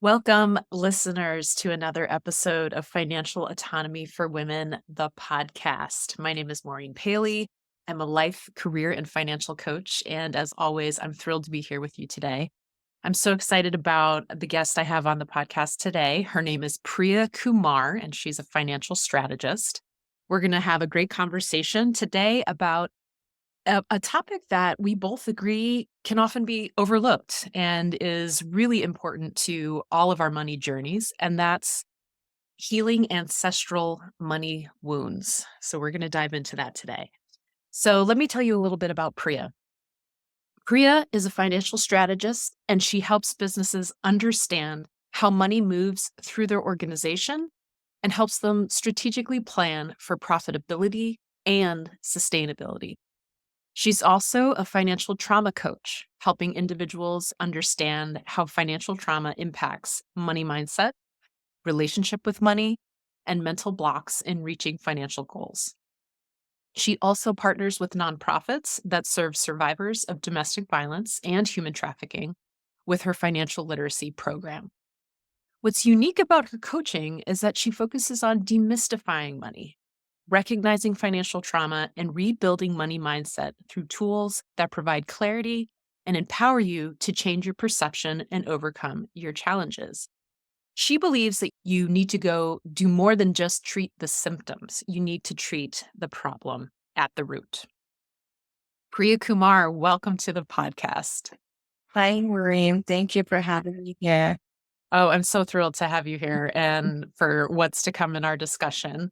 Welcome, listeners, to another episode of Financial Autonomy for Women, the podcast. My name is Maureen Paley. I'm a life, career, and financial coach. And as always, I'm thrilled to be here with you today. I'm so excited about the guest I have on the podcast today. Her name is Priya Kumar, and she's a financial strategist. We're going to have a great conversation today about a topic that we both agree can often be overlooked and is really important to all of our money journeys, and that's healing ancestral money wounds. So, we're going to dive into that today. So, let me tell you a little bit about Priya. Priya is a financial strategist, and she helps businesses understand how money moves through their organization and helps them strategically plan for profitability and sustainability. She's also a financial trauma coach, helping individuals understand how financial trauma impacts money mindset, relationship with money, and mental blocks in reaching financial goals. She also partners with nonprofits that serve survivors of domestic violence and human trafficking with her financial literacy program. What's unique about her coaching is that she focuses on demystifying money, recognizing financial trauma, and rebuilding money mindset through tools that provide clarity and empower you to change your perception and overcome your challenges. She believes that you need to go do more than just treat the symptoms. You need to treat the problem at the root. Priya Kumar, welcome to the podcast. Hi, Maureen. Thank you for having me here. Oh, I'm so thrilled to have you here and for what's to come in our discussion.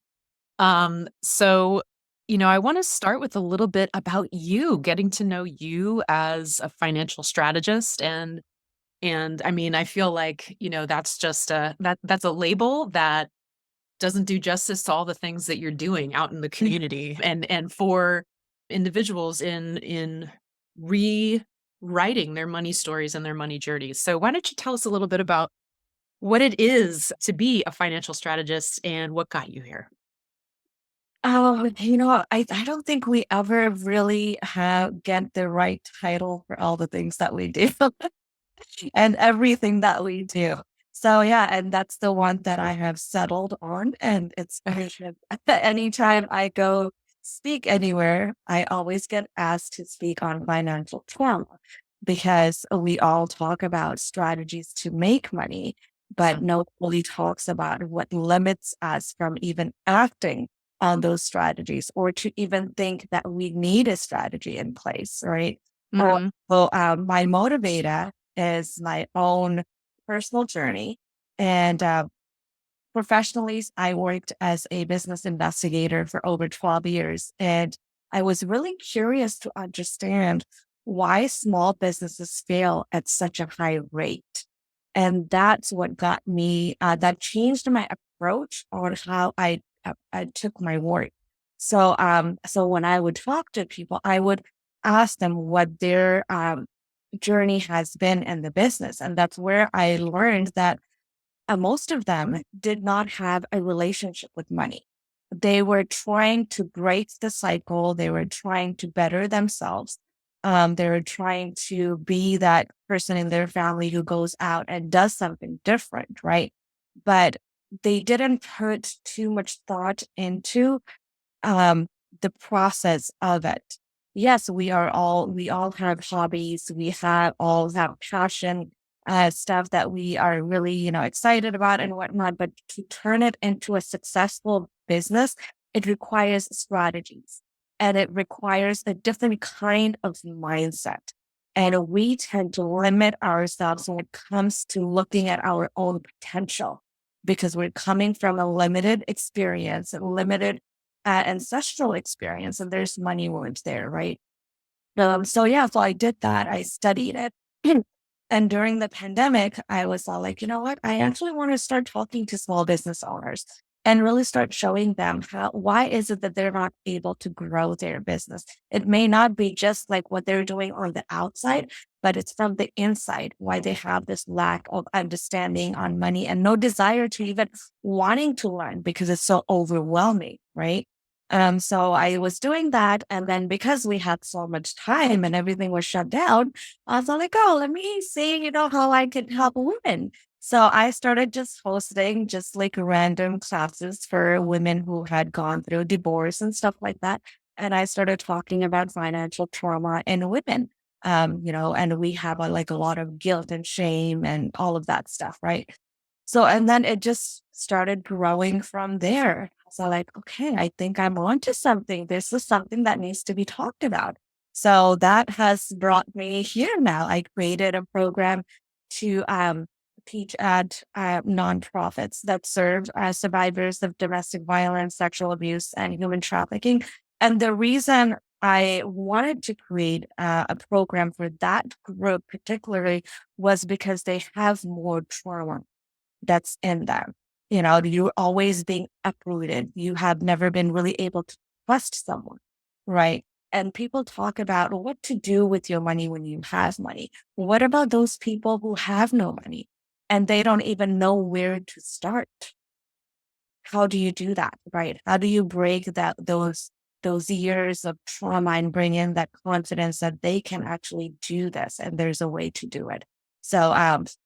So, I want to start with a little bit about you, getting to know you as a financial strategist. And I mean, I feel like, that's just that's a label that doesn't do justice to all the things that you're doing out in the community and for individuals in rewriting their money stories and their money journeys. So why don't you tell us a little bit about what it is to be a financial strategist and what got you here? I don't think we ever really get the right title for all the things that we do and everything that we do. So yeah, and that's the one that I have settled on. And it's very good. Anytime I go speak anywhere, I always get asked to speak on financial trauma because we all talk about strategies to make money, but nobody talks about what limits us from even acting on those strategies or to even think that we need a strategy in place, right? Or, Mhm. my motivator is my own personal journey. And professionally, I worked as a business investigator for over 12 years. And I was really curious to understand why small businesses fail at such a high rate. And that's what got me, that changed my approach on how I took my work. So when I would talk to people, I would ask them what their journey has been in the business. And that's where I learned that most of them did not have a relationship with money. They were trying to break the cycle. They were trying to better themselves. They were trying to be that person in their family who goes out and does something different, right? But they didn't put too much thought into um, the process of it. Yes, we all have hobbies. We all have passion, stuff that we are really, excited about and whatnot. But to turn it into a successful business, it requires strategies and it requires a different kind of mindset. And we tend to limit ourselves when it comes to looking at our own potential because we're coming from a limited experience, a limited ancestral experience, and there's money wounds there, right? So I did that. I studied it. And during the pandemic, I was all like, you know what? I actually want to start talking to small business owners and really start showing them why is it that they're not able to grow their business? It may not be just like what they're doing on the outside, but it's from the inside why they have this lack of understanding on money and no desire to even wanting to learn because it's so overwhelming, right? So I was doing that. And then because we had so much time and everything was shut down, I was like, oh, let me see, how I can help women. So I started just hosting just like random classes for women who had gone through divorce and stuff like that. And I started talking about financial trauma in women. And we have like a lot of guilt and shame and all of that stuff, right? So, and then it just started growing from there. So, like, okay, I think I'm onto something. This is something that needs to be talked about. So that has brought me here now. I created a program to teach at nonprofits that serve survivors of domestic violence, sexual abuse, and human trafficking. And the reason I wanted to create a program for that group particularly was because they have more trauma that's in them. You're always being uprooted. You have never been really able to trust someone, right? And people talk about what to do with your money when you have money. What about those people who have no money and they don't even know where to start? How do you do that, right? How do you break those years of trauma and bring in that confidence that they can actually do this and there's a way to do it? So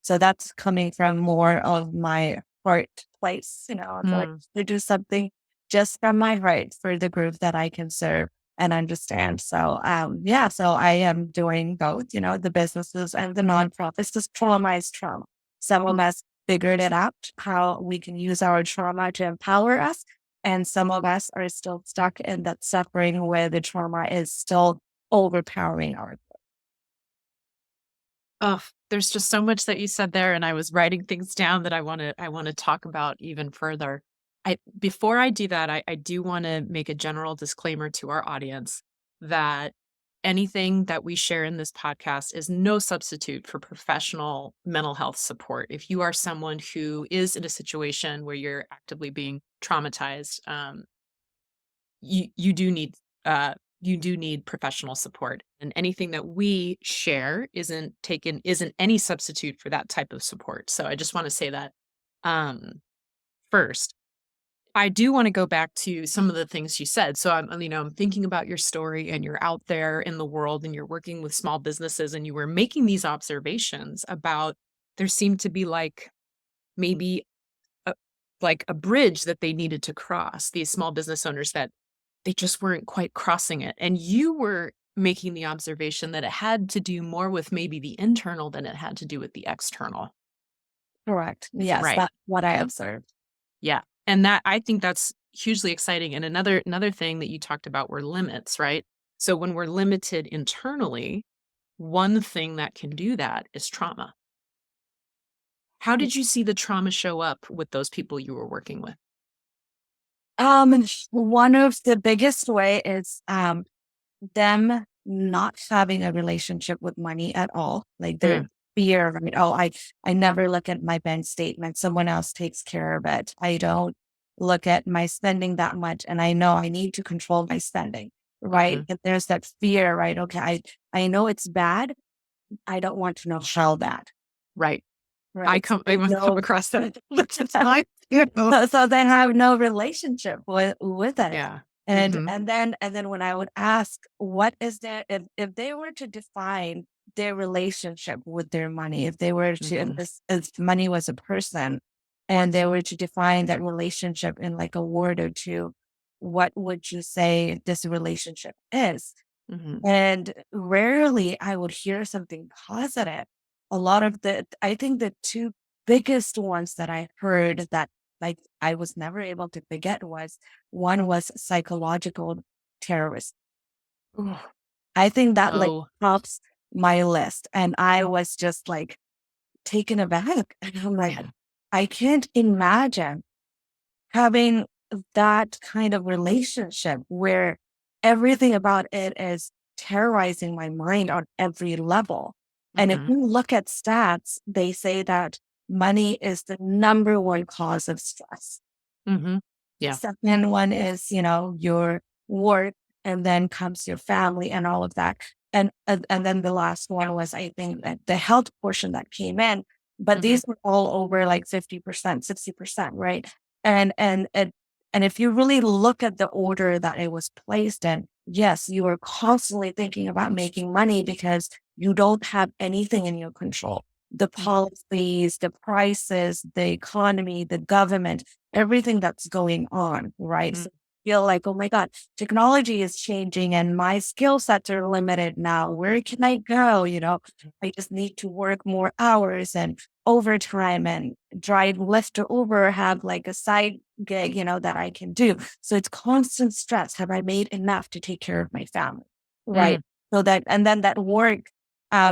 that's coming from more of my heart place, it's like Mm. to do something just from my heart for the group that I can serve and understand. So I am doing both, the businesses and the nonprofits. This trauma is trauma. Some of us figured it out, how we can use our trauma to empower us. And some of us are still stuck in that suffering where the trauma is still overpowering our. Oh, there's just so much that you said there, and I was writing things down that I want to talk about even further. Before I do that, I do want to make a general disclaimer to our audience that anything that we share in this podcast is no substitute for professional mental health support. If you are someone who is in a situation where you're actively being traumatized, you do need professional support, and anything that we share isn't any substitute for that type of support. So I just want to say that um first. I do want to go back to some of the things you said. So I'm thinking about your story, and you're out there in the world and you're working with small businesses, and you were making these observations about there seemed to be maybe a, like a bridge that they needed to cross, these small business owners, that they just weren't quite crossing it. And you were making the observation that it had to do more with maybe the internal than it had to do with the external. Correct. Yes, Right. that's what I observed. Yeah. And that, I think that's hugely exciting. And another thing that you talked about were limits, right? So when we're limited internally, one thing that can do that is trauma. How did you see the trauma show up with those people you were working with? One of the biggest way is them not having a relationship with money at all. Like their Mm, fear, right? Oh, I never look at my bank statement. Someone else takes care of it. I don't look at my spending that much. And I know I need to control my spending. Right. mhm. And there's that fear, right? Okay. I know it's bad. I don't want to know how bad. Right. Right. So I there's must come no across that all the time. You know? so they have no relationship with it. Yeah. And Mhm. and then when I would ask, what is their if they were to define their relationship with their money, if they were to Mhm. if money was a person and they were to define that relationship in like a word or two, what would you say this relationship is? Mhm. And rarely I would hear something positive. A lot of I think the two biggest ones that I heard that like I was never able to forget was one was psychological terrorism. Ooh. I think that like Oh, tops my list. And I was just like taken aback. And I'm like, yeah. I can't imagine having that kind of relationship where everything about it is terrorizing my mind on every level. And if Mhm. you look at stats, they say that money is the number one cause of stress. Mhm. Yeah. Second one is, your work, and then comes your family and all of that. And then the last one was, I think, that the health portion that came in, but Mhm. these were all over like 50%, 60%, right? And if you really look at the order that it was placed in, yes, you are constantly thinking about making money because you don't have anything in your control. the Mm, policies, the prices, the economy, the government, everything that's going on, right? mm, So I feel like, oh my God, technology is changing and my skill sets are limited now. Where can I go? I just need to work more hours and overtime and drive Lyft or Uber, have like a side gig, that I can do. So it's constant stress. Have I made enough to take care of my family? Right. mm, So and then that work,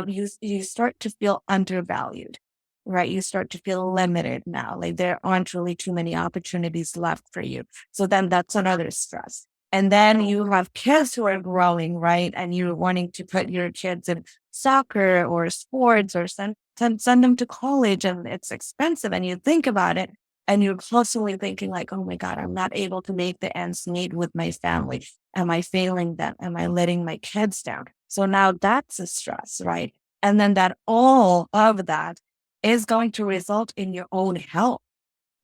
you start to feel undervalued, right? You start to feel limited now. Like there aren't really too many opportunities left for you. So then that's another stress. And then you have kids who are growing, right? And you're wanting to put your kids in soccer or sports or send them to college and it's expensive. And you think about it and you're constantly thinking like, oh my God, I'm not able to make the ends meet with my family. Am I failing them? Am I letting my kids down? So now that's a stress, right? And then that all of that is going to result in your own health.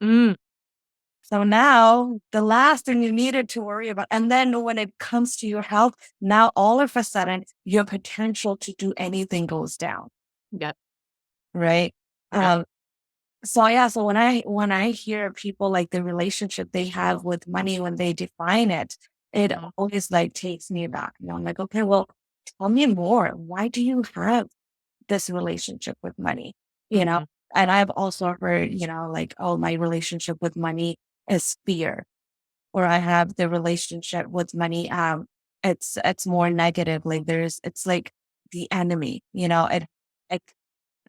mm. So now the last thing you needed to worry about, and then when it comes to your health, now all of a sudden your potential to do anything goes down, Yep, right? yep, Um, so yeah, so when I hear people like the relationship they have with money when they define it, it mhm, always like takes me back. I'm like, okay, well, tell me more. Why do you have this relationship with money? You know, mhm, and I've also heard, like, oh, my relationship with money is fear, or I have the relationship with money. It's more negative. Like it's like the enemy. It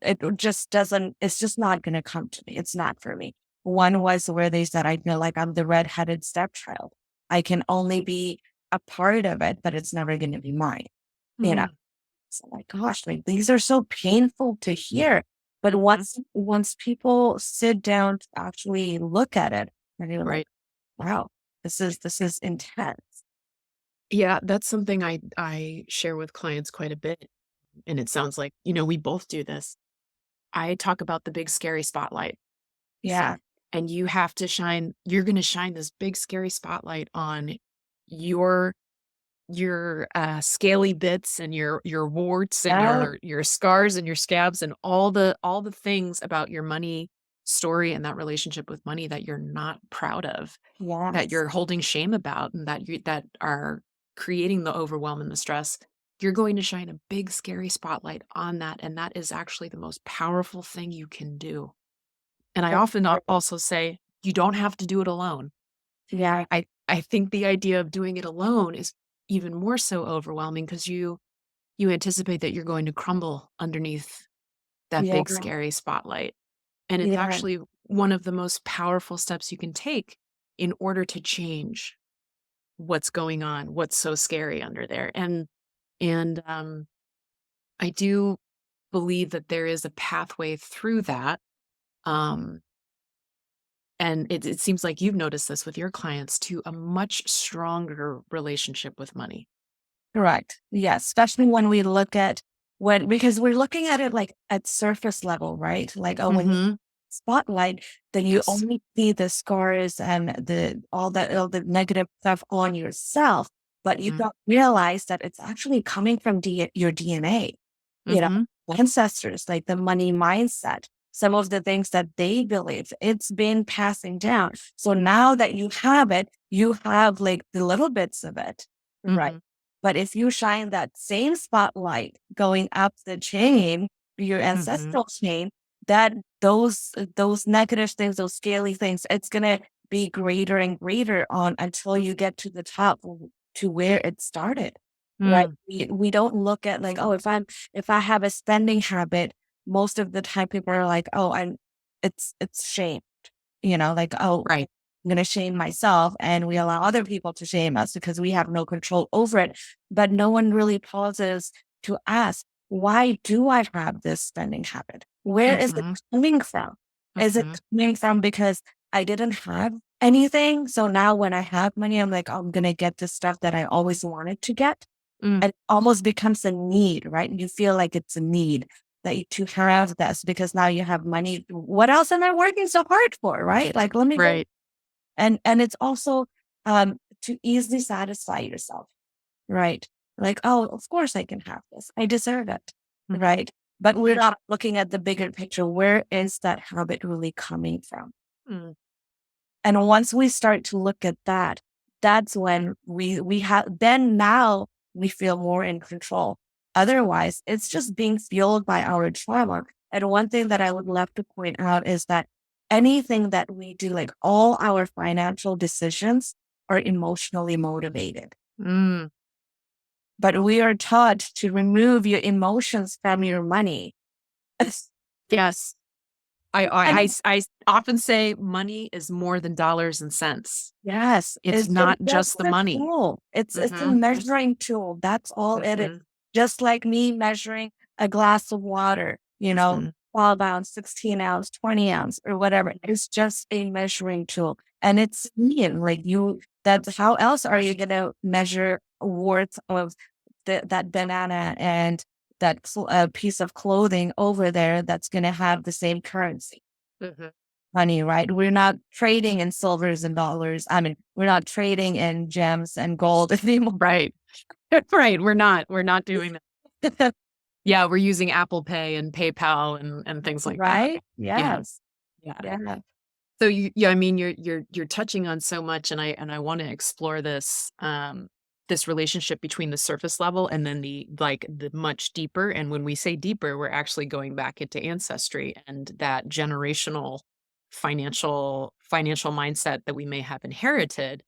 it just doesn't, it's just not going to come to me. It's not for me. One was where they said, I feel like I'm the redheaded stepchild. I can only be a part of it, but it's never going to be mine. You know, mm, so my gosh, like these are so painful to hear. But mhm. once people sit down to actually look at it, and you're like, Right. wow, this is intense. Yeah, that's something I share with clients quite a bit, and it sounds like, we both do this. I talk about the big scary spotlight. Yeah. And you're gonna shine this big scary spotlight on your scaly bits and your warts and Yeah. your scars and your scabs and all the things about your money story and that relationship with money that you're not proud of, that Yes. you're holding shame about, and that are creating the overwhelm and the stress. You're going to shine a big scary spotlight on that, and that is actually the most powerful thing you can do. And I That's often true. also say, you don't have to do it alone. Yeah. I think the idea of doing it alone is even more so overwhelming because you anticipate that you're going to crumble underneath that Yeah. big scary spotlight. And it's Yeah. actually one of the most powerful steps you can take in order to change what's going on, what's so scary under there. And I do believe that there is a pathway through that. Um, And it seems like you've noticed this with your clients to a much stronger relationship with money. Correct. Yes, especially when we look at because we're looking at it like at surface level, right? Like, oh, when you Mhm. spotlight, then you Yes. only see the scars and all the negative stuff on yourself, but you Mhm. don't realize that it's actually coming from your DNA, you know, Mhm. ancestors, like the money mindset, some of the things that they believe, it's been passing down. So now that you have it, you have like the little bits of it, right? Mhm. But if you shine that same spotlight going up the chain, your Mhm. ancestral chain, that those negative things, those scaly things, it's gonna be greater and greater on until you get to the top to where it started. Right. Mm. We don't look at like, oh, if I have a spending habit, most of the time people are like, oh, it's shame, like, oh, Right. I'm going to shame myself. And we allow other people to shame us because we have no control over it. But no one really pauses to ask, why do I have this spending habit? Where is it Mhm. coming from? Is it Mhm. coming from because I didn't have anything? So now when I have money, I'm like, oh, I'm going to get the stuff that I always wanted to get. Mm. It almost becomes a need, right? And you feel like it's a need that to have this because now you have money. What else am I working so hard for, right? Like, let me go. Right. And it's also to easily satisfy yourself, right? Like, oh, of course I can have this. I deserve it, Mm. right? but we're not looking at the bigger picture. Where is that habit really coming from? Mm. And once we start to look at that, that's when we have, then now we feel more in control. Otherwise, it's just being fueled by our trauma. And one thing that I would love to point out is that anything that we do, like all our financial decisions, are emotionally motivated. Mm. But we are taught to remove your emotions from your money. Yes. And I often say money is more than dollars and cents. yes, It's it's not just just the a money. tool. It's a Mm-hmm. measuring tool. That's all it is. Mm-hmm. Just like me measuring a glass of water, Mm-hmm. 12 ounce, 16 ounce, 20 ounce, or whatever. It's just a measuring tool. And it's mean, like that's how else are you going to measure worth of that banana and that piece of clothing over there that's going to have the same currency? Mm-hmm. Money, right? We're not trading in silvers and dollars. I mean, we're not trading in gems and gold anymore. Right. Right. We're not doing that. Yeah, we're using Apple Pay and PayPal and things like that. Right? Yeah. Yes. Yeah. Yeah. So yeah, I mean, you're touching on so much, and I want to explore this relationship between the surface level and then the much deeper. And when we say deeper, we're actually going back into ancestry and that generational financial mindset that we may have inherited,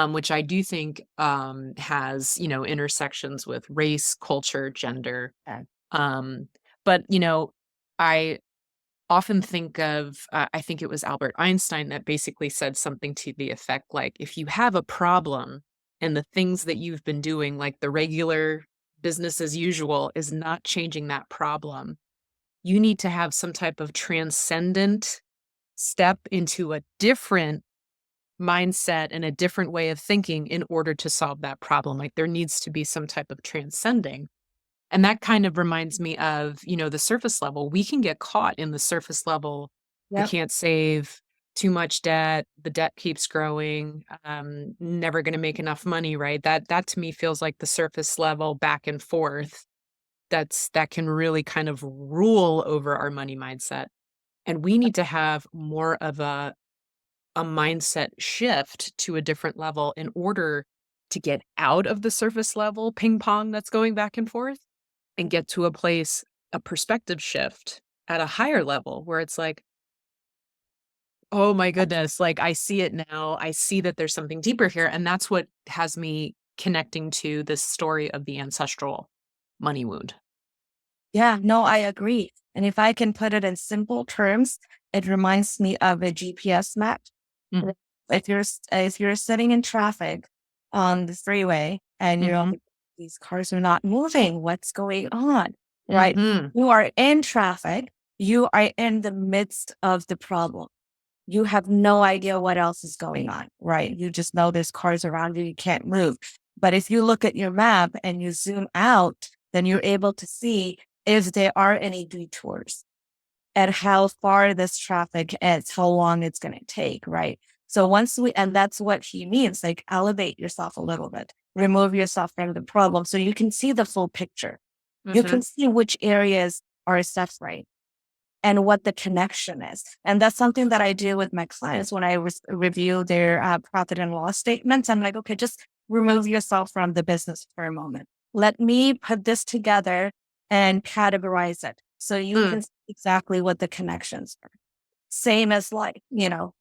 which I do think has intersections with race, culture, gender. Okay. Um, but I often think of, I think it was Albert Einstein that basically said something to the effect like, if you have a problem and the things that you've been doing, like the regular business as usual, is not changing that problem, you need to have some type of transcendent step into a different mindset and a different way of thinking in order to solve that problem. Like there needs to be some type of transcending. And that kind of reminds me of, the surface level. We can get caught in the surface level. I Yep. can't save, too much debt, the debt keeps growing, never going to make enough money, right? That to me feels like the surface level back and forth. That can really kind of rule over our money mindset. And we need to have more of a mindset shift to a different level in order to get out of the surface level ping pong that's going back and forth and get to a place, a perspective shift at a higher level where it's like, oh my goodness, like I see it now. I see that there's something deeper here. And that's what has me connecting to this story of the ancestral money wound. Yeah, no, I agree. And if I can put it in simple terms, it reminds me of a GPS map. Mm. If you're sitting in traffic on the freeway and Mm-hmm. these cars are not moving, what's going on? Right? Mm-hmm. You are in traffic. You are in the midst of the problem. You have no idea what else is going on, right? You just know there's cars around you. You can't move. But if you look at your map and you zoom out, then you're able to see if there are any detours and how far this traffic is, how long it's going to take, right? So and that's what he means, like elevate yourself a little bit, remove yourself from the problem so you can see the full picture. You Mm-hmm. can see which areas are separate and what the connection is. And that's something that I do with my clients when I review their profit and loss statements. I'm like, okay, just remove yourself from the business for a moment. Let me put this together and categorize it so you Mm. can see exactly what the connections are. Same as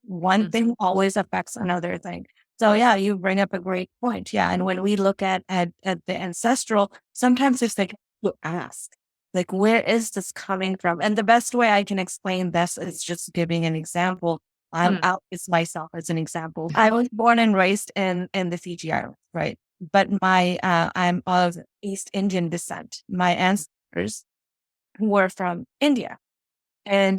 one thing always affects another thing. So yeah, you bring up a great point. Yeah. And when we look at the ancestral, sometimes it's like you ask, like, where is this coming from? And the best way I can explain this is just giving an example. Mm. I'll use myself as an example. I was born and raised in the Fiji Islands, right? But I'm of East Indian descent. My ancestors were from India. And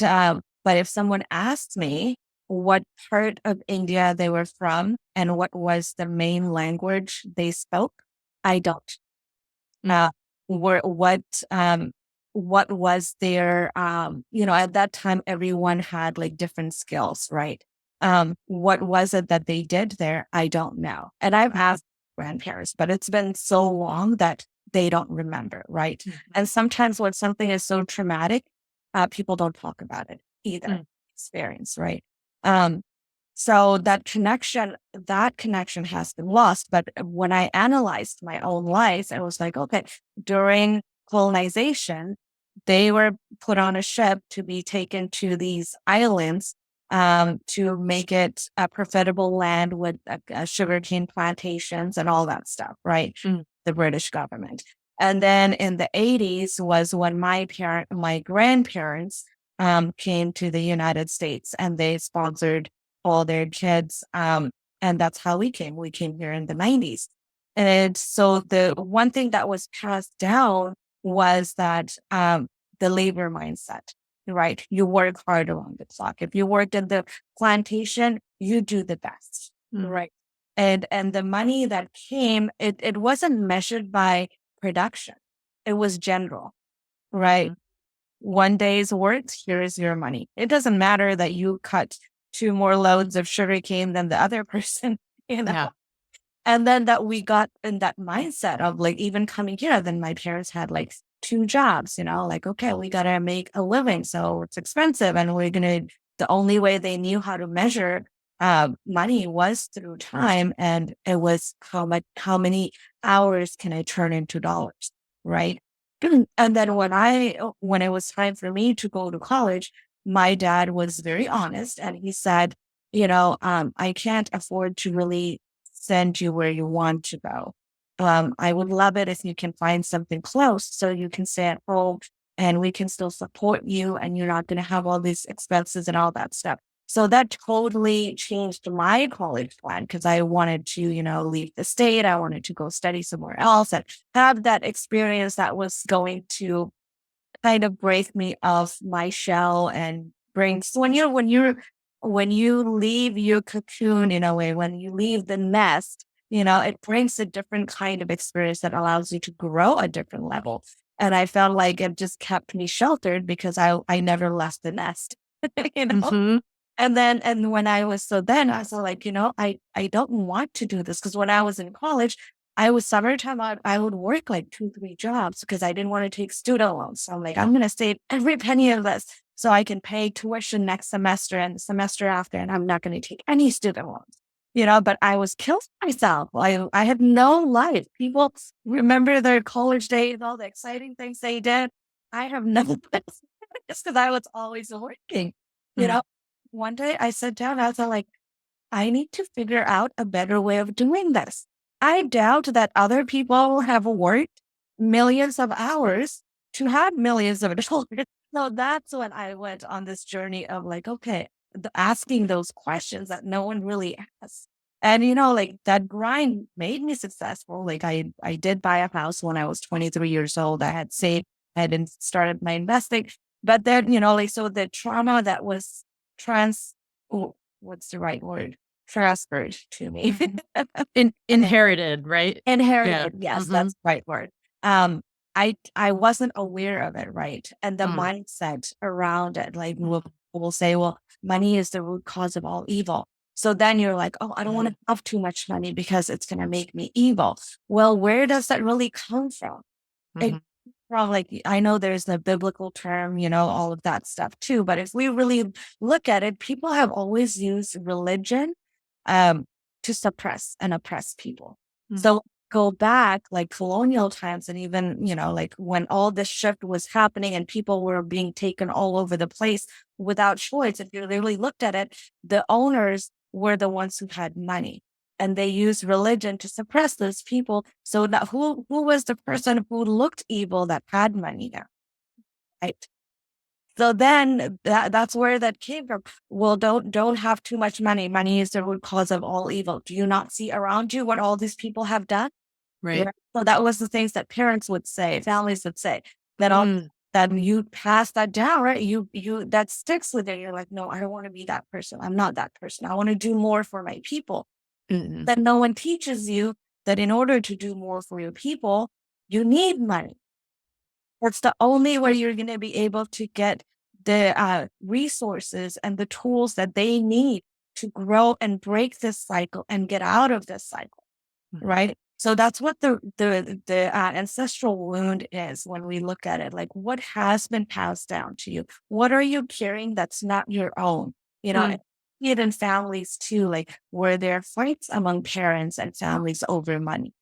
but if someone asked me what part of India they were from and what was the main language they spoke, I don't. Uh, Mm. were what was their at that time everyone had like different skills, right? What was it that they did there? I don't know. And I've asked grandparents, but it's been so long that they don't remember, right? Mhm. And sometimes when something is so traumatic, people don't talk about it either. Mm. Experience, right? Um, so that connection has been lost. But when I analyzed my own life, it was like, okay, during colonization, they were put on a ship to be taken to these islands to make it a profitable land with sugarcane plantations and all that stuff, right? Mm. The British government. And then in the 80s was when my grandparents came to the United States and they sponsored all their kids. And that's how we came. We came here in the 90s. And so the one thing that was passed down was that the labor mindset, right? You work hard around the clock. If you worked in the plantation, you do the best, Mm. right? And the money that came, it wasn't measured by production. It was general, right? Mhm. One day's work, here is your money. It doesn't matter that you cut two more loads of sugarcane than the other person, you know? Yeah. And then that we got in that mindset of like even coming here, then my parents had like two jobs, like, okay, we got to make a living. So it's expensive. And the only way they knew how to measure money was through time. And it was how many hours can I turn into dollars? Right. And then when it was time for me to go to college, my dad was very honest and he said, I can't afford to really send you where you want to go. I would love it if you can find something close so you can stay at home and we can still support you and you're not going to have all these expenses and all that stuff. So that totally changed my college plan because I wanted to, leave the state. I wanted to go study somewhere else and have that experience that was going to kind of break me off my shell and brings when you leave your cocoon in a way, when you leave the nest, it brings a different kind of experience that allows you to grow a different level. And I felt like it just kept me sheltered because I never left the nest, you know? Mhm. And when then I was like, I don't want to do this because when I was in college, I was summertime, I would work like two, three jobs because I didn't want to take student loans. So I'm like, I'm going to save every penny of this so I can pay tuition next semester and the semester after, and I'm not going to take any student loans. But I was killing myself. I had no life. People remember their college days, all the exciting things they did. I have none of this just because I was always working. You Mm. know, one day I sat down, I was like, I need to figure out a better way of doing this. I doubt that other people have worked millions of hours to have millions of dollars. So that's when I went on this journey of like, okay, asking those questions that no one really asks. And like that grind made me successful. Like I did buy a house when I was 23 years old. I had saved, I had started my investing. But then, like so the trauma that was trans what's the right word? Transferred to me. Mhm. Inherited, right? Yeah. Inherited. Yes, Mhm. that's the right word. I wasn't aware of it, right? And the Mm. mindset around it, like Mhm. will say, well, money is the root cause of all evil. So then you're like, oh, I don't want to have too much money because it's going to make me evil. Well, where does that really come from? It Mhm. from like I know there's the biblical term, all of that stuff too. But if we really look at it, people have always used religion um, to suppress and oppress people. Mm. So go back like colonial times and even, like when all this shift was happening and people were being taken all over the place without choice. If you really looked at it, the owners were the ones who had money and they used religion to suppress those people. So that who was the person who looked evil that had money now? Right. So then that's where that came from. Well, don't have too much money. Money is the root cause of all evil. Do you not see around you what all these people have done? Right. Right. So that was the things that parents would say, families would say. That all Mm. that you pass that down, right? You that sticks with it. You're like, no, I don't want to be that person. I'm not that person. I want to do more for my people. Mm. Then no one teaches you that in order to do more for your people, you need money. That's the only way you're going to be able to get the resources and the tools that they need to grow and break this cycle and get out of this cycle, Mhm. right? So that's what the ancestral wound is when we look at it. Like, what has been passed down to you? What are you carrying that's not your own? And Mm, see it in families too, like where there are fights among parents and families over money.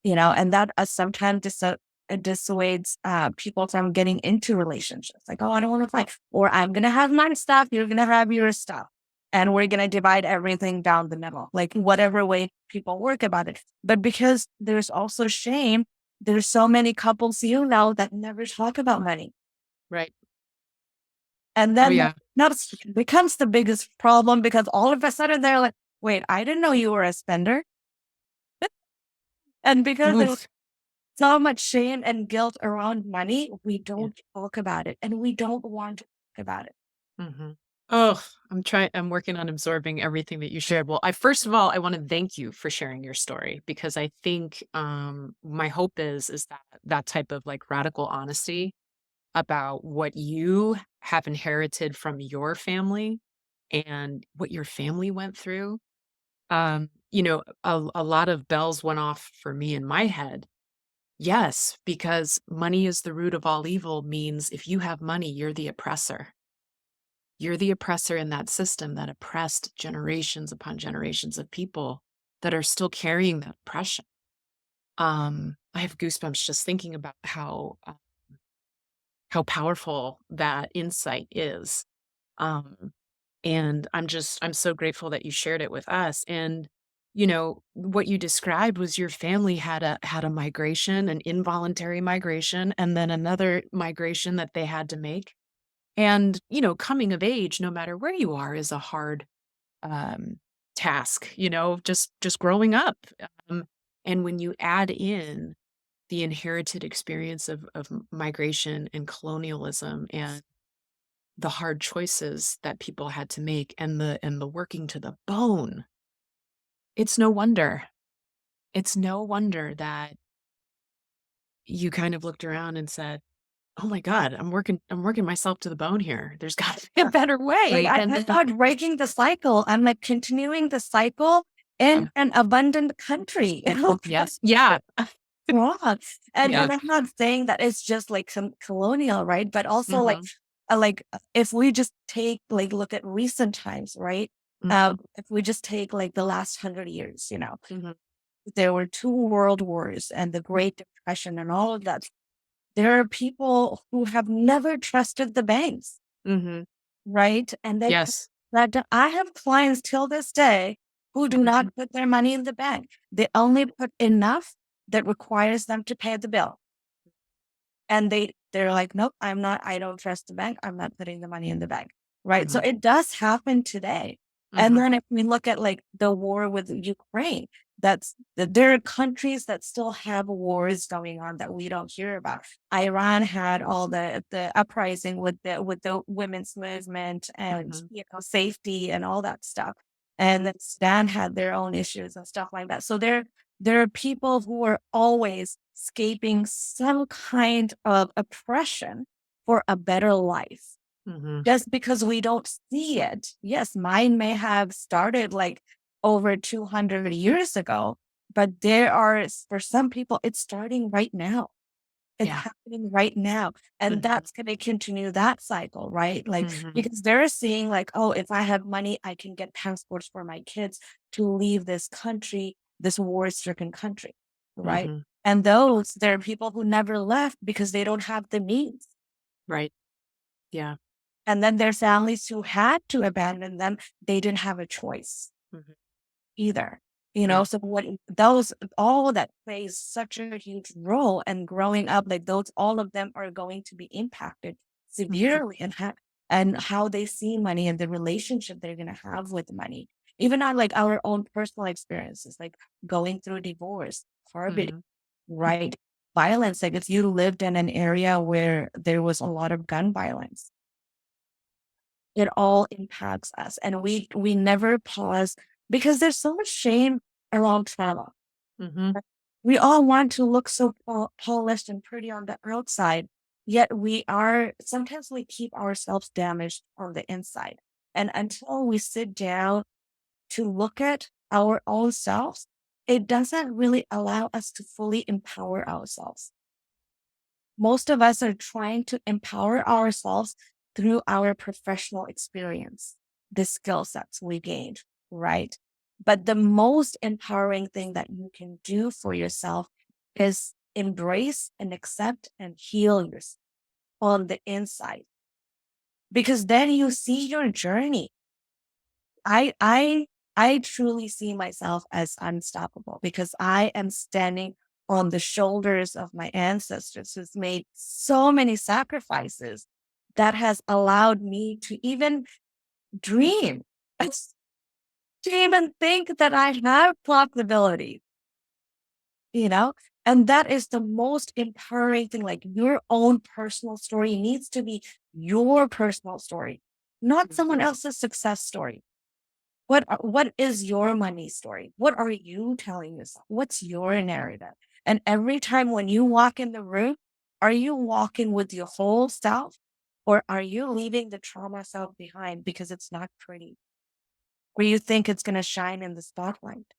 And that sometimes it dissuades people from getting into relationships. Like, oh, I don't want to fight, or I'm gonna have my stuff, you're gonna have your stuff, and we're gonna divide everything down the middle, like whatever way people work about it. But because there's also shame, there's so many couples that never talk about money, right. and Oh, then yeah. that becomes the biggest problem because all of a sudden they're like, wait, I didn't know you were a spender, and because there's Oof. so much shame and guilt around money, we Yeah. don't talk about it and we don't want to talk about it. Hmm. Oh, I'm working on absorbing everything that you shared. Well, first of all, I want to thank you for sharing your story because I think my hope is that that type of like radical honesty about what you have inherited from your family and what your family went through. A lot of bells went off for me in my head. Yes, because money is the root of all evil means if you have money, you're the oppressor. You're the oppressor in that system that oppressed generations upon generations of people that are still carrying that oppression. I have goosebumps just thinking about how powerful that insight is. Um, and I'm so grateful that you shared it with us. And, what you described was your family had a migration, an involuntary migration, and then another migration that they had to make. And, coming of age, no matter where you are, is a hard um task, just growing up. Um, and when you add in the inherited experience of migration and colonialism and the hard choices that people had to make and the working to the bone. It's no wonder. It's no wonder that you kind of looked around and said, "Oh my god, I'm working myself to the bone here. There's got to be a Yeah. better way." I'm not breaking the cycle. I'm like continuing the cycle in an abundant country. Yes. Yeah. Wrong. And Yeah. I'm not saying that it's just like some colonial, right? But also Mhm. if we just take like look at recent times, right? Mhm. If we just take like the last 100 years, Mhm. there were two world wars and the Great Depression and all of that. There are people who have never trusted the banks, Mhm. right? And Yes. I have clients till this day who do Mhm. not put their money in the bank. They only put enough that requires them to pay the bill. And they're like, "Nope, I don't trust the bank. I'm not putting the money in the bank." Right? So Mhm. it does happen today. And Mhm. then if we look at like the war with Ukraine, there are countries that still have wars going on that we don't hear about. Iran had all the uprising with the women's movement and Mhm. safety and all that stuff. And then Sudan had their own issues and stuff like that. So there are people who are always escaping some kind of oppression for a better life. Mhm. Just because we don't see it. Yes, mine may have started like over 200 years ago, but for some people, it's starting right now. It's Yeah. happening right now. And Mhm. that's going to continue that cycle, right? Like, Mhm. because they're seeing, like, oh, if I have money, I can get passports for my kids to leave this country, this war stricken country, right? Mhm. And there are people who never left because they don't have the means. Right. Yeah. And then there's families who had to abandon them. They didn't have a choice Mhm. either. Right. So what those all of that plays such a huge role and growing up, like those all of them are going to be impacted Mhm. severely and how they see money and the relationship they're gonna have with money. Even on like our own personal experiences, like going through divorce, heartbreak, Mhm. right? Violence. Like if you lived in an area where there was a lot of gun violence, it all impacts us. And we never pause because there's so much shame around trauma. Mhm. We all want to look so polished and pretty on the outside, yet sometimes we keep ourselves damaged on the inside. And until we sit down to look at our own selves, it doesn't really allow us to fully empower ourselves. Most of us are trying to empower ourselves through our professional experience, the skill sets we gained, right? But the most empowering thing that you can do for yourself is embrace and accept and heal yourself on the inside, because then you see your journey. I I I truly see myself as unstoppable because I am standing on the shoulders of my ancestors who's made so many sacrifices that has allowed me to even dream, to even think that I have possibilities, you know? And that is the most empowering thing. Like, your own personal story needs to be your personal story, not someone else's success story. What is your money story? What are you telling yourself? What's your narrative? And every time when you walk in the room, are you walking with your whole self, or are you leaving the trauma self behind because it's not pretty, or you think it's going to shine in the spotlight,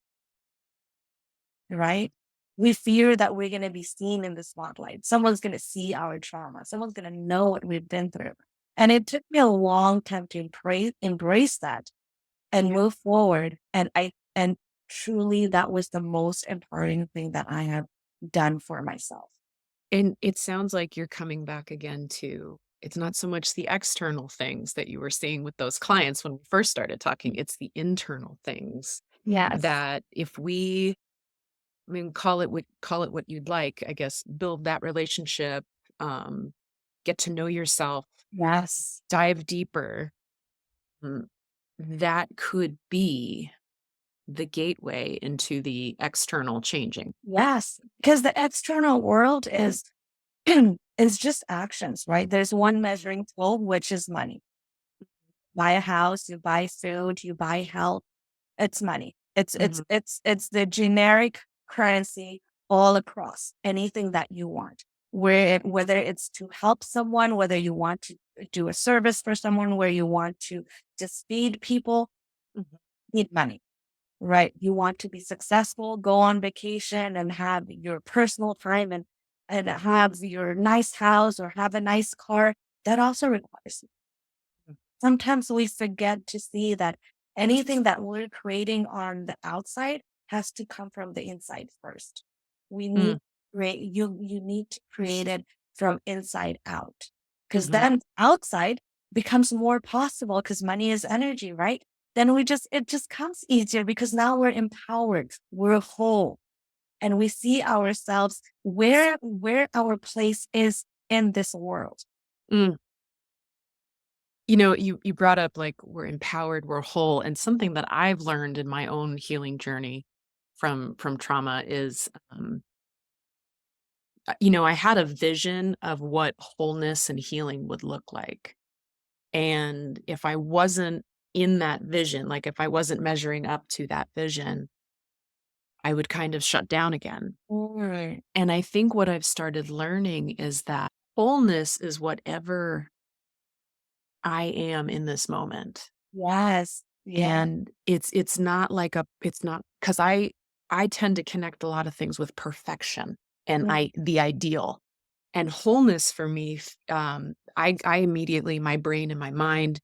right? We fear that we're going to be seen in the spotlight. Someone's going to see our trauma. Someone's going to know what we've been through. And it took me a long time to embrace that and move forward. And truly that was the most empowering thing that I have done for myself. And it sounds like you're coming back again to it's not so much the external things that you were seeing with those clients when we first started talking, it's the internal things Yes. that if we I mean, call it what you'd like, I guess, build that relationship, um, get to know yourself, Yes. dive deeper. Mm, that could be the gateway into the external changing. Yes. Because the external world is is just actions, right? There's one measuring tool, which is money. Buy a house, you buy food, you buy health. It's money. Mhm, It's the generic currency all across anything that you want. Whether it's to help someone, whether you want to do a service for someone, where you want to just feed people, mhm, need money, right? You want to be successful, go on vacation and have your personal time and have your nice house or have a nice car. That also requires, sometimes we forget to see that anything that we're creating on the outside has to come from the inside first. We need mm, you need to create it from inside out. Because mhm, then outside becomes more possible because money is energy, right? Then it just comes easier because now we're empowered, we're whole, and we see ourselves where our place is in this world. mm. You know, you brought up, like, we're empowered, we're whole, and something that I've learned in my own healing journey from trauma is, you know, I had a vision of what wholeness and healing would look like. And if I wasn't in that vision, like if I wasn't measuring up to that vision, I would kind of shut down again. Mm, And I think what I've started learning is that wholeness is whatever I am in this moment. yes. Yeah. And it's not like a it's not because I tend to connect a lot of things with perfection and Mm, the ideal. And wholeness for me, I immediately my brain and my mind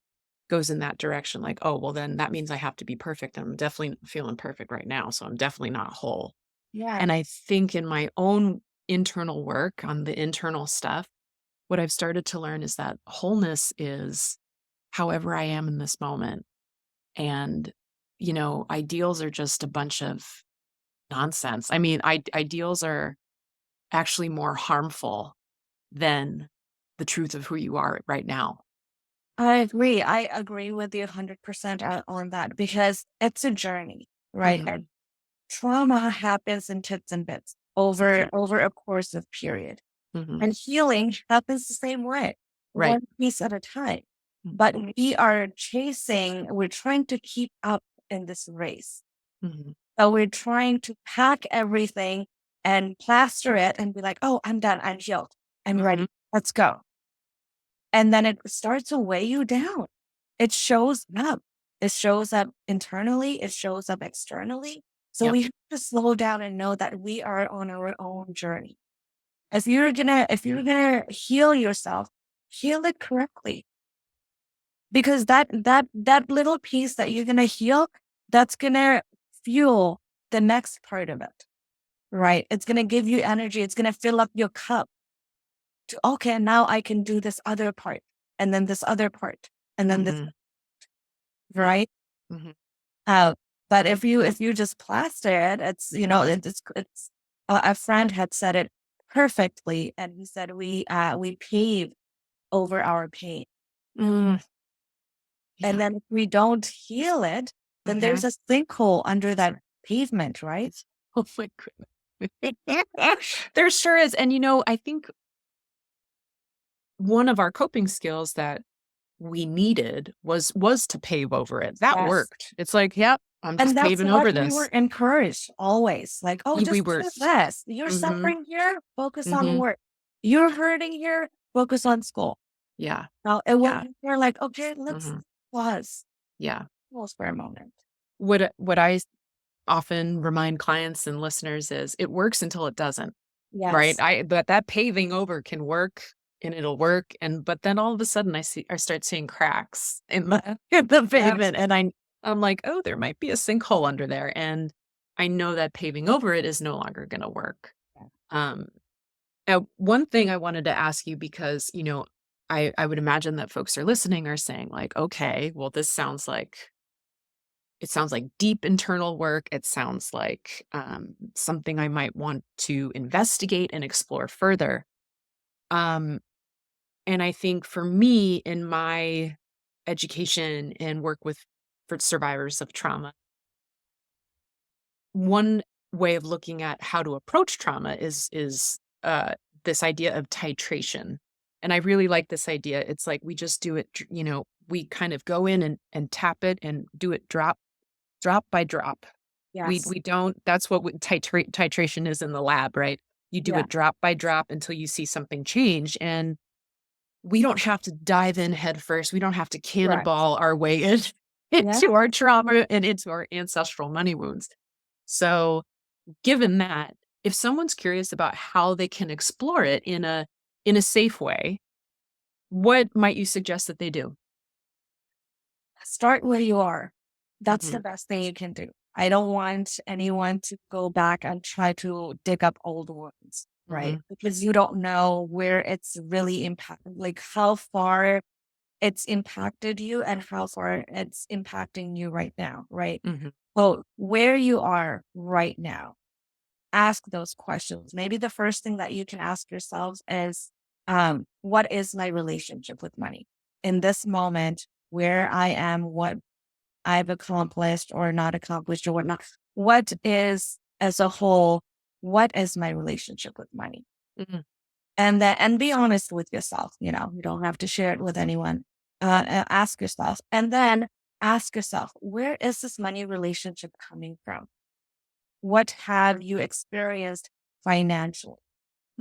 goes in that direction, like, oh, well, then that means I have to be perfect. And I'm definitely not feeling perfect right now. So I'm definitely not whole. yeah. And I think in my own internal work on the internal stuff, what I've started to learn is that wholeness is however I am in this moment. And, you know, ideals are just a bunch of nonsense. I mean, ideals are actually more harmful than the truth of who you are right now. I agree. I agree with you 100% on that because it's a journey, right? Mhm. And trauma happens in tits and bits Yeah. over a course of period. Mhm. And healing happens the same way, Right. one piece at a time. But Mhm. we're trying to keep up in this race. Mhm. So we're trying to pack everything and plaster it and be like, oh, I'm done. I'm healed. I'm ready. Mhm. Let's go. And then it starts to weigh you down. It shows up. It shows up internally, it shows up externally. So Yep. we have to slow down and know that we are on our own journey. If you're gonna heal yourself, heal it correctly. Because that little piece that you're gonna heal, that's gonna fuel the next part of it. Right. It's gonna give you energy. It's gonna fill up your cup to okay, now I can do this other part and then this other part and then this Mhm. right. Mhm. Uh, but if you just plaster it, it's it's a friend had said it perfectly, and he said we pave over our pain, Mm. and Yeah. then if we don't heal it, then Mhm. there's a sinkhole under that pavement, right? Oh my goodness. There sure is, and, I think one of our coping skills that we needed was to pave over it. That Yes. worked. It's like, "Yep, I'm And just that's paving what over we were this." encouraged always. Like, oh, We just were do this. You're Mhm, suffering here, focus on mhm. work. You're hurting here, focus on school. Yeah, Now, and yeah, when we're like, okay, let's mhm, pause, yeah. pause for a moment. What I often remind clients and listeners is it works until it doesn't, right? Yes. But that paving over can work and it'll work, but then all of a sudden I start seeing cracks in the in the Yes. pavement, and I'm like, "Oh, there might be a sinkhole under there," and I know that paving over it is no longer gonna work. Um, Now, one thing I wanted to ask you because, I would imagine that folks are listening are saying like, "Okay, well, this sounds like it sounds like deep internal work. It sounds like something I might want to investigate and explore further." Um, and I think for me, in my education and work with for survivors of trauma, one way of looking at how to approach trauma is this idea of titration. And I really like this idea. It's like we just do it, we kind of go in and tap it and do it drop by drop. Yes. We don't that's what titration is in the lab, right? You do Yeah. it drop by drop until you see something change, and we don't have to dive in head first. We don't have to Correct. cannonball our way in Yeah. into our trauma and into our ancestral money wounds. So, given that, if someone's curious about how they can explore it in a safe way, what might you suggest that they do? Start where you are. That's the Mhm, best thing you can do. I don't want anyone to go back and try to dig up old wounds, right? mhm, Because you don't know where it's really impacted, like how far it's impacted you and how far it's impacting you right now, right? mhm, Well, where you are right now, ask those questions. Maybe the first thing that you can ask yourselves is, what is my relationship with money in this moment where I am, what I've accomplished or not accomplished or whatnot? What is, as a whole, what is my relationship with money? mhm, And be honest with yourself. You don't have to share it with anyone. Ask yourself, and then ask yourself, where is this money relationship coming from? What have you experienced financially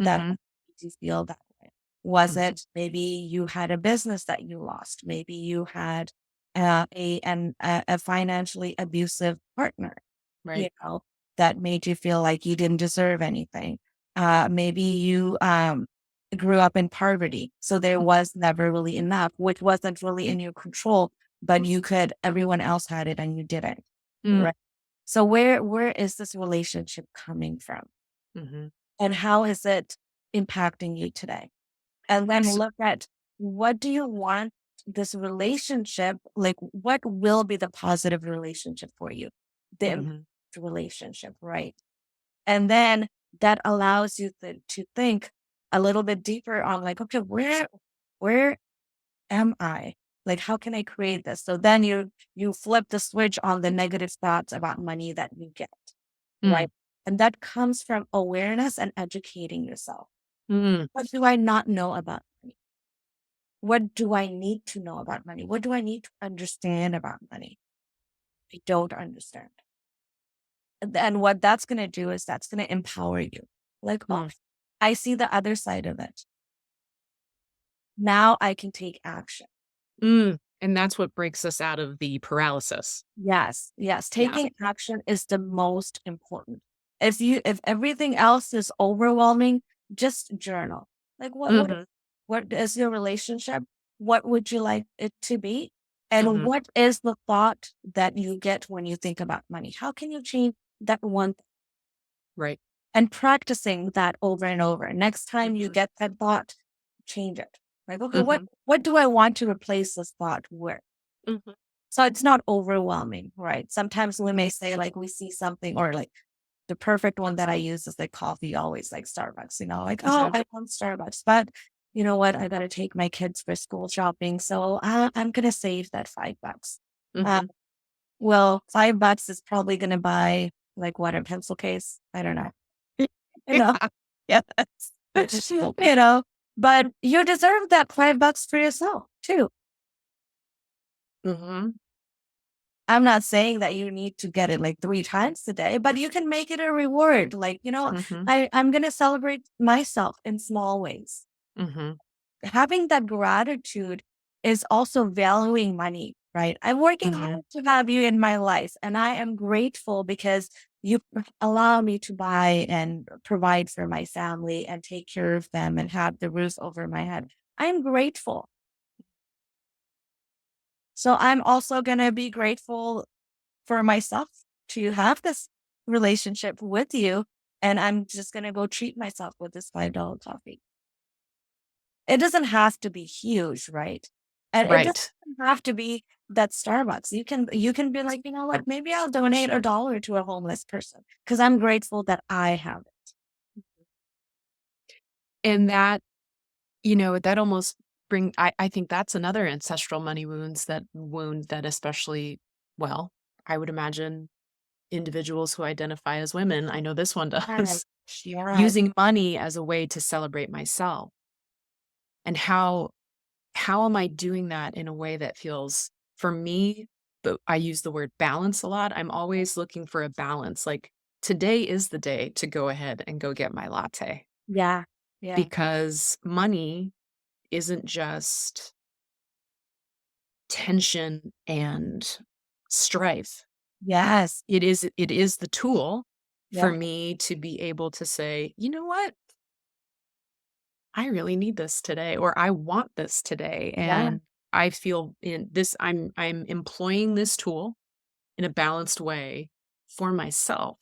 that mhm, made you feel that way? Was mhm, it maybe you had a business that you lost? Maybe you had a financially abusive partner, you right. know, that made you feel like you didn't deserve anything. Maybe you grew up in poverty, so there was never really enough, which wasn't really in your control, but everyone else had it and you didn't. Mm, Right. So where is this relationship coming from? mhm. And how is it impacting you today? And then S look at, what do you want this relationship, like what will be the positive relationship for you? The improved Mhm, relationship, right? And then that allows you to think a little bit deeper on like, okay, where am I? Like, how can I create this? So then you flip the switch on the negative thoughts about money that you get, mm, right? And that comes from awareness and educating yourself. mm, What do I not know about money? What do I need to know about money? What do I need to understand about money? I don't understand. And then what that's going to do is that's going to empower you. Like, oh, mm, I see the other side of it. Now I can take action. mm. And that's what breaks us out of the paralysis. Yes, yes. Yeah. Taking action is the most important. If everything else is overwhelming, just journal. Like Mhm. what is your relationship? What would you like it to be? And Mhm. what is the thought that you get when you think about money? How can you change that one Right. and practicing that over and over? Next time you Mhm. get that thought, change it. Like, okay, Mhm. what do I want to replace this thought with? Mhm. So it's not overwhelming, right? Sometimes we may say like we see something or like the perfect one that I use is like coffee, always like Starbucks, like, oh, Mhm. I want Starbucks, but you know what? I got to take my kids for school shopping. So I'm going to save that $5. Uh, Mhm. well, $5 is probably going to buy like what, a pencil case? I don't know. you know, Yeah. you know, but you deserve that $5 for yourself too. Mhm. I'm not saying that you need to get it like 3 times a day, but you can make it a reward. Like, Mhm. I'm going to celebrate myself in small ways. Mhm. Having that gratitude is also valuing money, right? I'm working Mhm. hard to have you in my life, and I am grateful because you allow me to buy and provide for my family and take care of them and have the roof over my head. I'm grateful. So I'm also going to be grateful for myself to have this relationship with you. And I'm just going to go treat myself with this $5 coffee. It doesn't have to be huge, right? And it doesn't Right. have to be that Starbucks. You can be like, you know what, maybe I'll donate $1 to a homeless person because I'm grateful that I have it. And that almost I think that's another ancestral money wounds, that wound that especially, well, I would imagine individuals who identify as women, I know this one Yes, does, yes, using money as a way to celebrate myself. And how am I doing that in a way that feels, for me, but I use the word balance a lot. I'm always looking for a balance. Like, today is the day to go ahead and go get my latte, yeah, yeah, because money isn't just tension and strife. yes, It is the tool for yeah, me to be able to say, "You know what? I really need this today," or "I want this today." yeah, And I feel in this I'm employing this tool in a balanced way for myself.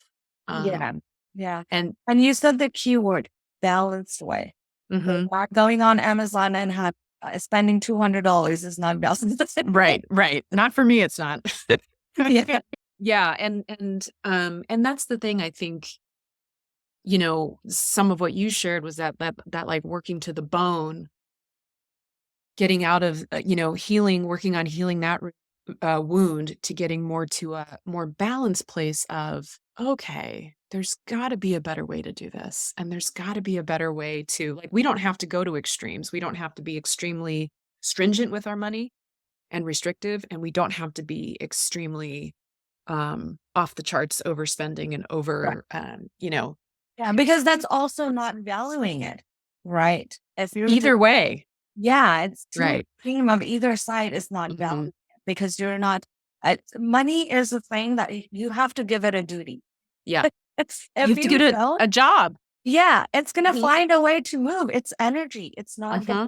yeah, Um, yeah. and And you said the keyword balanced way. Like, Mhm. not going on Amazon and spending $200 is not balanced. Right, right. Not for me, it's not. Yeah. Yeah, and that's the thing. I think, some of what you shared was that like working to the bone, getting out of, healing, working on healing that wound, to getting more to a more balanced place of, okay, there's got to be a better way to do this. And there's got to be a better way to, like, we don't have to go to extremes. We don't have to be extremely stringent with our money and restrictive. And we don't have to be extremely off the charts overspending and over, Yeah, because that's also not valuing it, right? If you're just, either way. yeah, it's too Right. extreme of either side is not Hmm. valuing it because you're not, money is a thing that you have to give it a duty. Yeah. You If have to you get don't, a job. yeah, it's going to Hmm. find a way to move. It's energy. It's not going Hmm.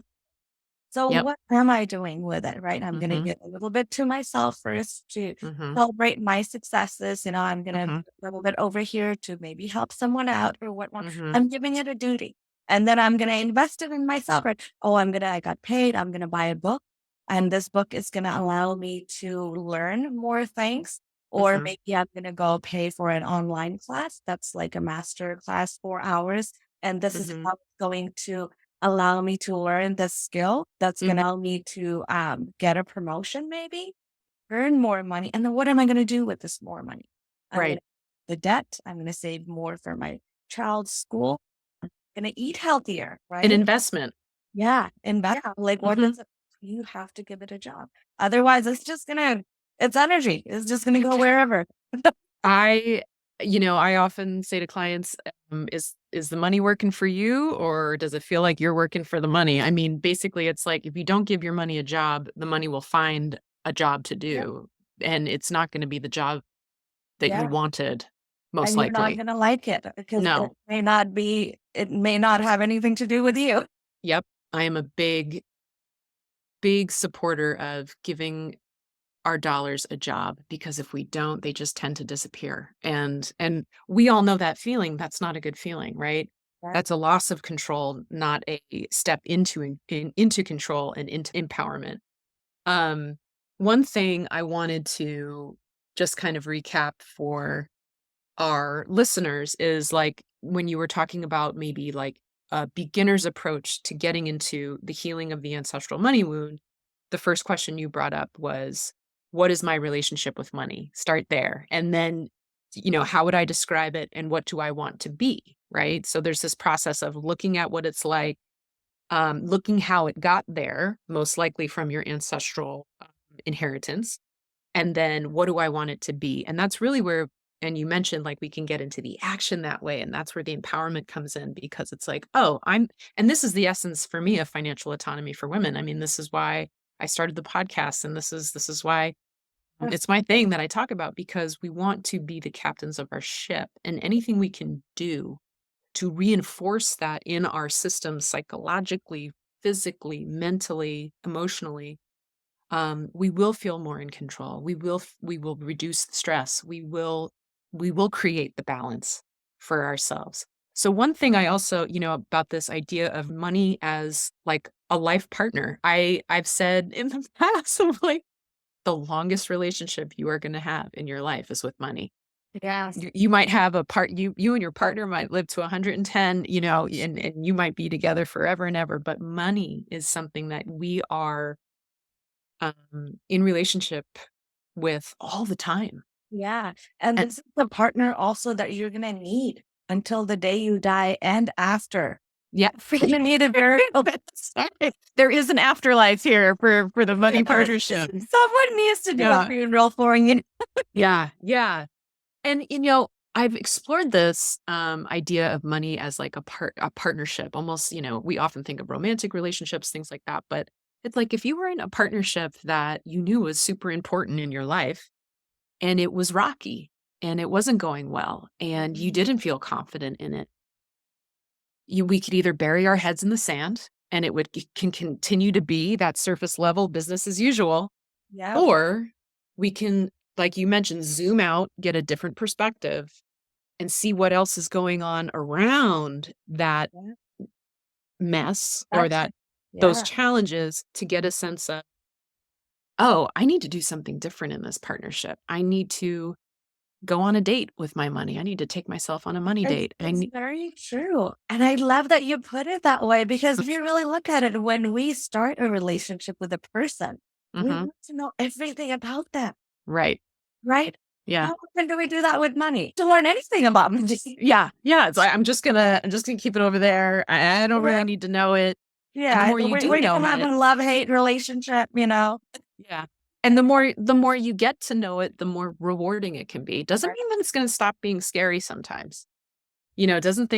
So Yep. what am I doing with it, right? I'm gonna Hmm. give a little bit to myself first to Hmm. celebrate my successes. I'm gonna Hmm. give a little bit over here to maybe help someone out or whatnot. Hmm. I'm giving it a duty. And then I'm gonna invest it in myself, right? Oh, I got paid, I'm gonna buy a book. And this book is gonna allow me to learn more things. Or Hmm. maybe I'm gonna go pay for an online class that's like a master class, 4 hours. And this is Hmm. how it's going to allow me to learn the skill that's Hmm. gonna allow me to get a promotion, maybe earn more money. And then what am I gonna do with this more money? I'm gonna Right. the debt. I'm gonna save more for my child's school. I'm gonna eat healthier, An right? investment. Yeah, and yeah, like what Hmm. does it? You have to give it a job. Otherwise, it's energy. It's just gonna go wherever. I, I often say to clients, is is the money working for you, or does it feel like you're working for the money? I mean, basically, it's like if you don't give your money a job, the money will find a job to Yeah. do, and it's not going to be the job that you Yeah. wanted, most And you're not likely. going to like it because No. it may not have anything to do with you. Yep. I am a big, big supporter of giving our dollars a job, because if we don't, they just tend to disappear. And we all know that feeling. That's not a good feeling, right? Right. That's a loss of control, not a step into control and into empowerment. Um, One thing I wanted to just kind of recap for our listeners is like when you were talking about maybe like a beginner's approach to getting into the healing of the ancestral money wound, the first question you brought up was, what is my relationship with money? Start there. And then, how would I describe it and what do I want to be? Right. So there's this process of looking at what it's like, looking how it got there, most likely from your ancestral inheritance, and then what do I want it to be? And that's really where, and you mentioned like we can get into the action that way. And that's where the empowerment comes in, because it's like, oh, and this is the essence for me of financial autonomy for women. I mean, this is why I started the podcast. And this is why it's my thing that I talk about, because we want to be the captains of our ship, and anything we can do to reinforce that in our system psychologically, physically, mentally, emotionally, we will feel more in control. We will reduce the stress. We will create the balance for ourselves. So one thing I also, about this idea of money as like a life partner, I've said in the past, I'm like, the longest relationship you are going to have in your life is with money. Yes. You might have you and your partner might live to 110, and you might be together forever and ever, but money is something that we are in relationship with all the time. Yeah. And And this is the partner also that you're going to need until the day you die and after. yeah, You're going to need a very there is an afterlife here for the money partnership. Someone needs to do a Yeah, funeral for you. yeah, yeah. And I've explored this idea of money as like a partnership. Almost, we often think of romantic relationships, things like that, but it's like if you were in a partnership that you knew was super important in your life, and it was rocky and it wasn't going well and you didn't feel confident in it, we could either bury our heads in the sand and can continue to be that surface level business as usual, Yeah. or we can, like you mentioned, zoom out, get a different perspective, and see what else is going on around that Yeah. mess or That's that those yeah. challenges, to get a sense of, oh, I need to do something different in this partnership. I need to go on a date with my money. I need to take myself on a money date. It's very true. And I love that you put it that way because if you really look at it, when we start a relationship with a person, we Mhm. want to know everything about them, Right. right? Yeah. How often do we do that with money? To learn anything about money. Yeah. Yeah. It's like I'm just gonna keep it over there. I don't really need to know it. And the Yeah, more you do we're know gonna have it, a love-hate relationship, you know? yeah. And the more you get to know it, the more rewarding it can be. Doesn't Right. mean that it's gonna stop being scary sometimes. It doesn't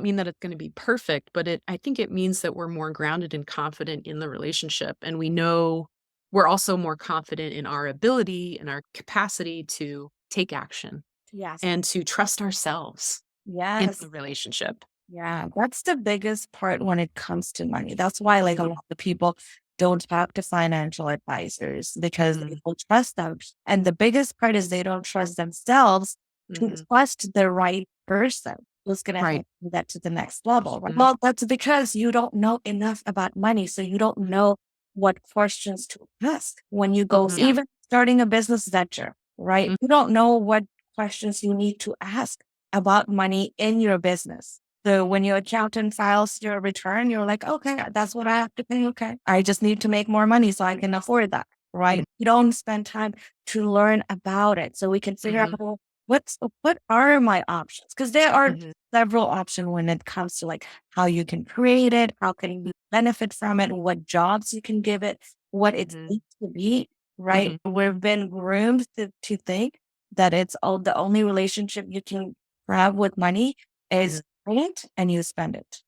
mean that it's gonna be perfect, but I think it means that we're more grounded and confident in the relationship. And we know we're also more confident in our ability and our capacity to take action Yes. and to trust ourselves in Yes. the relationship. Yeah, that's the biggest part when it comes to money. That's why, like, a lot of people don't talk to financial advisors because they Mm, don't trust them. And the biggest part is they don't trust themselves to mhm. trust the right person who's going to Right. help you get to the next level. Right? Mhm, Well, that's because you don't know enough about money. So you don't know what questions to ask when you go, mhm, even starting a business venture, right? mm, You don't know what questions you need to ask about money in your business. So when your accountant files your return, you're like, okay, that's what I have to pay. Okay. I just need to make more money so I can afford that. mm, Right. You don't spend time to learn about it. So we can figure out, mhm, well, what are my options? Because there are mhm, several options when it comes to like how you can create it, how can you benefit from it, what jobs you can give it, what it mhm, needs to be. Right. mhm, We've been groomed to think that it's all the only relationship you can have with money is earn it and you spend it.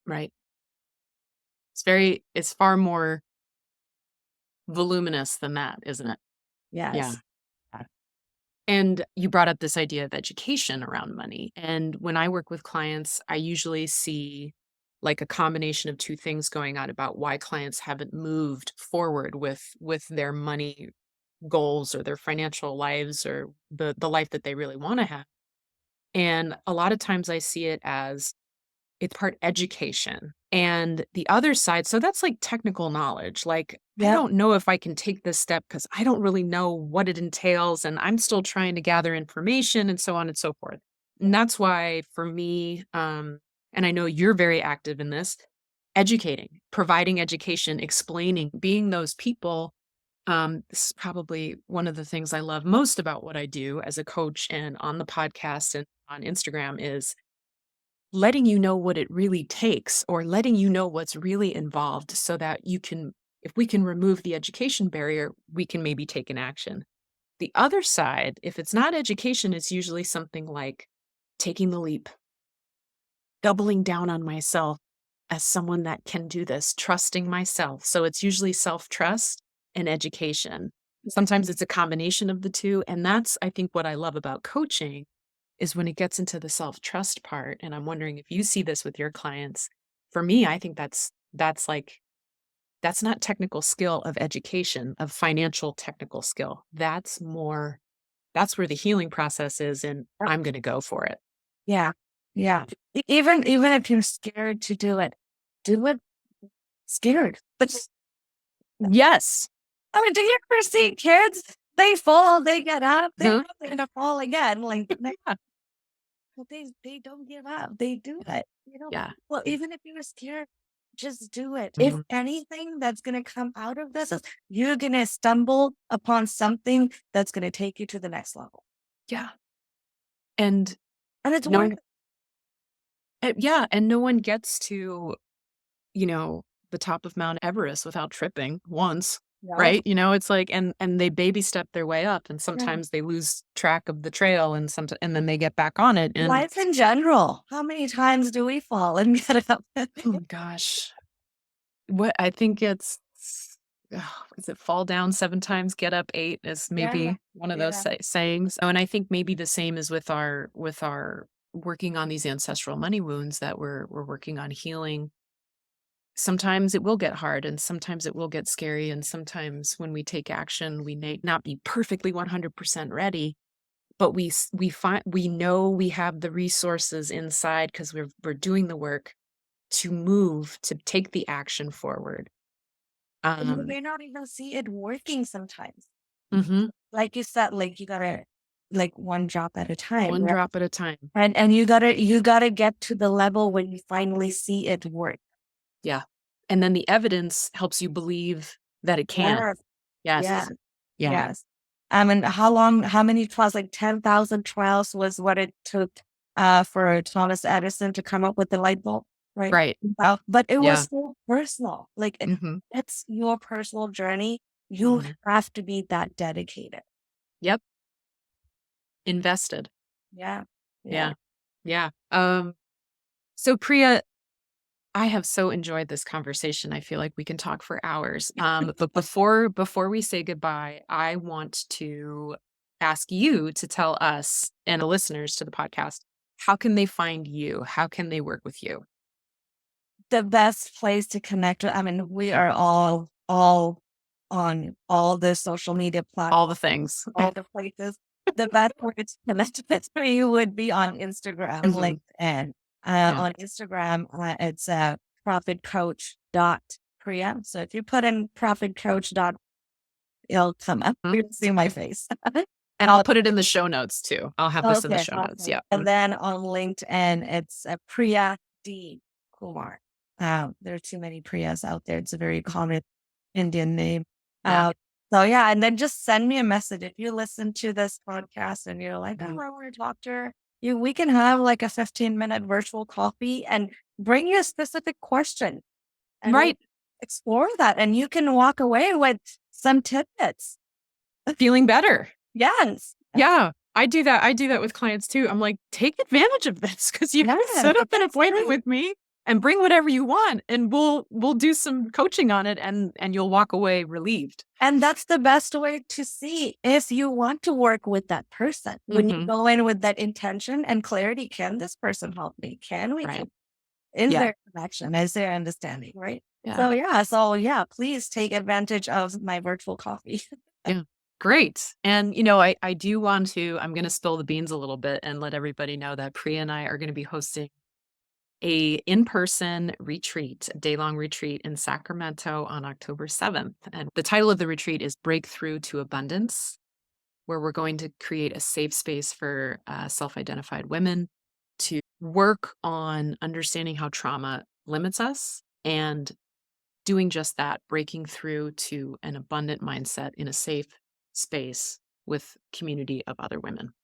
Right. It's far more voluminous than that, isn't it? Yeah. Yes. And you brought up this idea of education around money. And when I work with clients, I usually see like a combination of two things going on about why clients haven't moved forward with their money goals or their financial lives or the life that they really want to have. And a lot of times I see it as it's part education. And the other side, so that's like technical knowledge. Like, I Yep. don't know if I can take this step because I don't really know what it entails. And I'm still trying to gather information and so on and so forth. And that's why for me, and I know you're very active in this, educating, providing education, explaining, being those people. This is probably one of the things I love most about what I do as a coach and on the podcast and on Instagram is letting you know what it really takes or letting you know what's really involved so that you can if we can remove the education barrier, we can maybe take an action. The other side, if it's not education, it's usually something like taking the leap, doubling down on myself as someone that can do this, trusting myself. So it's usually self-trust and education. Sometimes it's a combination of the two, and that's I think what I love about coaching is when it gets into the self-trust part, and I'm wondering if you see this with your clients. For me, I think that's like that's not technical skill of education, of financial technical skill. That's where the healing process is, and I'm gonna go for it. Yeah. Yeah. Even if you're scared to do it scared. But Yes. I mean, do you ever see kids? They fall, they get up, Huh? they're gonna fall again. Like Yeah. but they don't give up. They do it. Yeah. Well, even if you're scared, just do it. If Mhm. anything that's gonna come out of this is you're gonna stumble upon something that's gonna take you to the next level. Yeah. And And it's worth no it. yeah, and no one gets to, you know, the top of Mount Everest without tripping once, No. right? It's like and they baby step their way up, and Yeah. sometimes they lose track of the trail, and then they get back on it, and Life in general. How many times do we fall and get up? oh gosh, what I think it's ugh, is it fall down 7 times, get up 8 is Yeah. maybe one of those Yeah. sayings. Oh, and I think maybe the same is with our working on these ancestral money wounds that we're working on healing. Sometimes it will get hard and sometimes it will get scary. And sometimes when we take action, we may not be perfectly 100% ready, but we know we have the resources inside because we're doing the work to move, to take the action forward. And you Um, may not even see it working sometimes. mhm, Like you said, like you gotta like one drop at a time, one right? drop at a time. And you gotta get to the level when you finally see it work. Yeah. And then the evidence helps you believe that it can. Yes. Yeah. Yes. Yeah. Yes. And how many trials, like 10,000 trials was what it took for Thomas Edison to come up with the light bulb, right? Right. Well, but it Yeah. was so personal. Like Mhm. it's your personal journey. You Mhm. have to be that dedicated. Yep. Invested. Yeah. Yeah. Yeah. Yeah. So Priya, I have so enjoyed this conversation. I feel like we can talk for hours. But before we say goodbye, I want to ask you to tell us and the listeners to the podcast, how can they find you? How can they work with you? The best place to connect with, I mean, we are all on all the social media All the platforms, things. all the places. The best way to connect with me would be on Instagram, Mhm. LinkedIn. Yeah. On Instagram, it's profitcoach.priya. So if you put in profit coach dot, it'll come up. Mhm. You'll see my face. And I'll put it in the show notes too. I'll have this in the Okay, show notes. awesome. Yeah. And then on LinkedIn, it's Priya D. Kumar. There are too many Priyas out there. It's a very common Indian name. Yeah. So yeah, and then just send me a message if you listen to this podcast and you're like, oh, Mhm. I want to talk to her. We can have like a 15-minute virtual coffee and bring you a specific question, and we'll Right. explore that. And you can walk away with some tidbits. Feeling better. Yes. Yeah. I do that. I do that with clients too. I'm like, take advantage of this because you Yeah, can set up an that's appointment true. with me and bring whatever you want, and we'll do some coaching on it, and you'll walk away relieved. And that's the best way to see if you want to work with that person. When you Hmm. go in with that intention and clarity, can this person help me? Can we Right. come? Is Yeah. there connection? Is there understanding? Right. Yeah. So yeah, please take advantage of my virtual coffee. Yeah. Great. And I do want to. I'm going to spill the beans a little bit and let everybody know that Priya and I are going to be hosting a in-person retreat, a day-long retreat in Sacramento on October 7th. And the title of the retreat is Breakthrough to Abundance, where we're going to create a safe space for self-identified women to work on understanding how trauma limits us and doing just that, breaking through to an abundant mindset in a safe space with community of other women.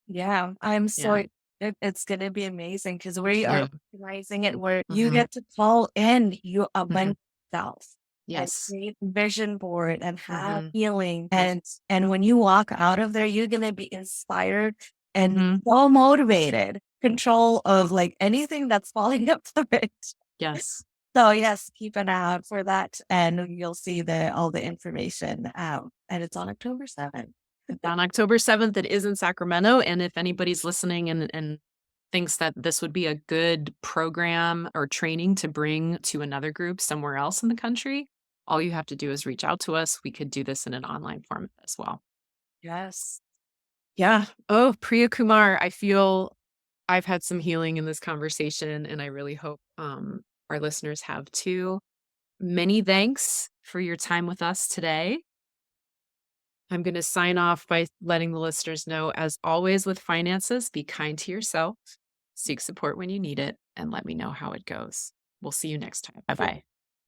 Yeah, I'm so Yeah. it's gonna be amazing because we are Yeah. organizing it where you Hmm. get to call in your Hmm. abundant self and Yes. create a vision board and have Hmm. healing. And when you walk out of there, you're gonna be inspired and Hmm. so motivated, control of like anything that's falling apart. Yes. So yes, keep an eye out for that and you'll see the all the information out. And it's on October 7th. On October 7th, it is in Sacramento. And if anybody's listening and thinks that this would be a good program or training to bring to another group somewhere else in the country, all you have to do is reach out to us. We could do this in an online format as well. Yes. Yeah. Oh, Priya Kumar, I feel I've had some healing in this conversation, and I really hope our listeners have too. Many thanks for your time with us today. I'm going to sign off by letting the listeners know, as always, with finances, be kind to yourself, seek support when you need it, and let me know how it goes. We'll see you next time. Bye bye.